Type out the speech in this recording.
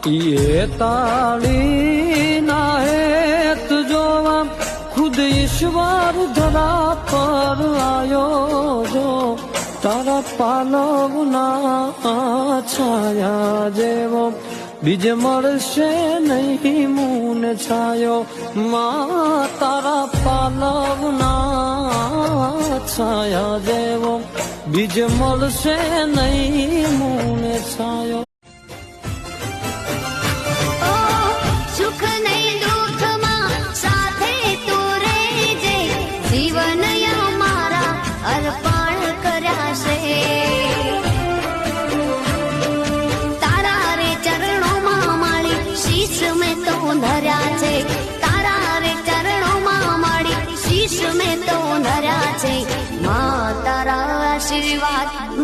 ये ताली ना है तुझो खुद ईश्वर धरा पर आयो जो तारा पालव ना छाया जेवो बीज मरशे नहीं मून छायो मां तारा पालव ना छाया जेवो बीज मरशे नहीं मून छायो तारा रे चरणों में माड़ी शीश में तो धर्या छे मां तारा आशीर्वाद